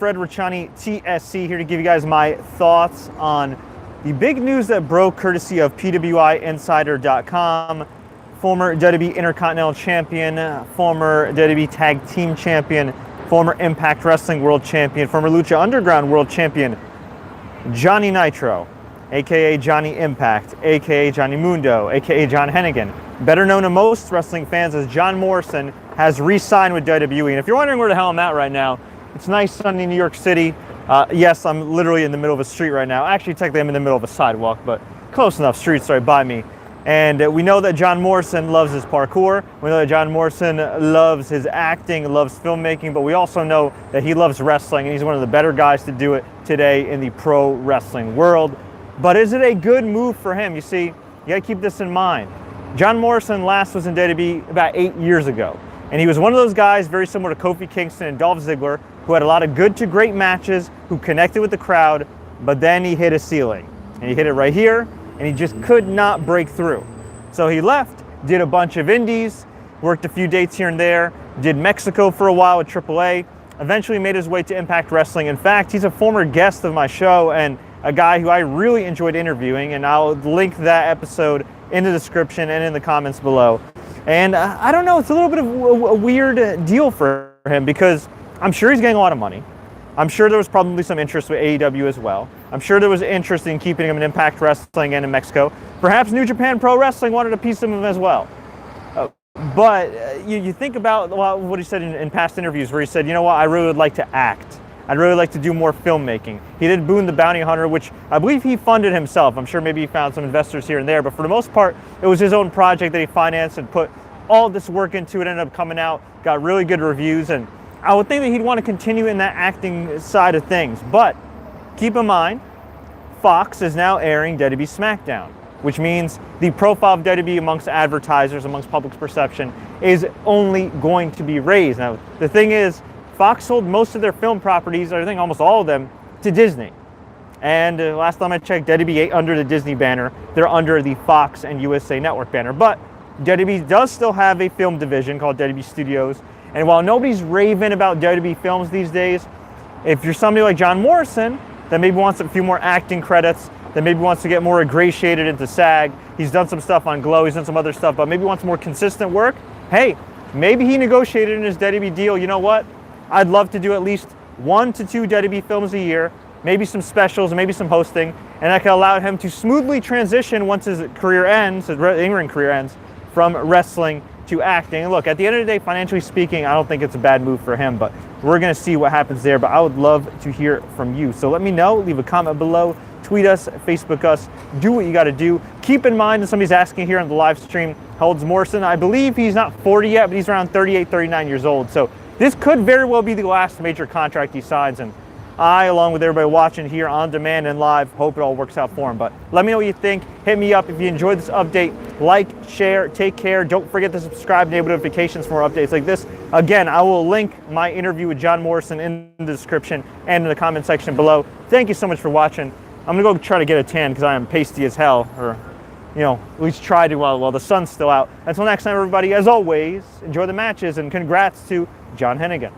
Fred Richani, TSC, here to give you guys my thoughts on the big news that broke courtesy of PWIinsider.com. Former WWE Intercontinental Champion, former WWE Tag Team Champion, former Impact Wrestling World Champion, former Lucha Underground World Champion, Johnny Nitro, aka Johnny Impact, aka Johnny Mundo, aka John Hennigan, better known to most wrestling fans as John Morrison, has re-signed with WWE. And if you're wondering where the hell I'm at right now, it's nice sunny New York City. Yes, I'm literally in the middle of a street right now. Actually, technically I'm in the middle of a sidewalk, but close enough, streets right by me. And we know that John Morrison loves his parkour. We know that John Morrison loves his acting, loves filmmaking, but we also know that he loves wrestling, and he's one of the better guys to do it today in the pro wrestling world. But is it a good move for him? You see, you gotta keep this in mind. John Morrison last was in WWE about 8 years ago. And he was one of those guys very similar to Kofi Kingston and Dolph Ziggler, who had a lot of good to great matches, who connected with the crowd, but then he hit a ceiling. And he hit it right here, and he just could not break through. So he left, did a bunch of indies, worked a few dates here and there, did Mexico for a while with AAA, eventually made his way to Impact Wrestling. In fact, he's a former guest of my show and a guy who I really enjoyed interviewing, and I'll link that episode in the description and in the comments below. And I don't know, it's a little bit of a weird deal for him because I'm sure he's getting a lot of money. I'm sure there was probably some interest with AEW as well. I'm sure there was interest in keeping him in Impact Wrestling and in Mexico. Perhaps New Japan Pro Wrestling wanted a piece of him as well. But you think about what he said in past interviews where he said, you know what, I really would like to act. I'd really like to do more filmmaking. He did Boone the Bounty Hunter, which I believe he funded himself. I'm sure maybe he found some investors here and there, but for the most part, it was his own project that he financed and put all this work into it, ended up coming out, got really good reviews, and I would think that he'd want to continue in that acting side of things. But keep in mind, Fox is now airing WWE SmackDown, which means the profile of WWE amongst advertisers, amongst public's perception, is only going to be raised. Now, the thing is, Fox sold most of their film properties, I think almost all of them, to Disney. And last time I checked, WWE ain't under the Disney banner. They're under the Fox and USA Network banner. But WWE does still have a film division called WWE Studios. And while nobody's raving about WWE films these days, if you're somebody like John Morrison that maybe wants a few more acting credits, that maybe wants to get more ingratiated into SAG, he's done some stuff on Glow, he's done some other stuff, but maybe wants more consistent work, hey, maybe he negotiated in his WWE deal, you know what? I'd love to do at least 1 to 2 WWE films a year, maybe some specials, maybe some hosting, and that could allow him to smoothly transition once his career ends, his in-ring career ends, from wrestling to acting. And look, at the end of the day, financially speaking, I don't think it's a bad move for him, but we're going to see what happens there. But I would love to hear from you. So let me know, leave a comment below, tweet us, Facebook us, do what you got to do. Keep in mind that somebody's asking here on the live stream, how old's Morrison? I believe he's not 40 yet, but he's around 38, 39 years old. So this could very well be the last major contract he signs, and I, along with everybody watching here on demand and live, hope it all works out for him. But let me know what you think. Hit me up if you enjoyed this update. Like, share, take care. Don't forget to subscribe, enable notifications for more updates like this. Again, I will link my interview with John Morrison in the description and in the comment section below. Thank you so much for watching. I'm going to go try to get a tan because I am pasty as hell, or, you know, at least try to while the sun's still out. Until next time, everybody, as always, enjoy the matches and congrats to John Hennigan.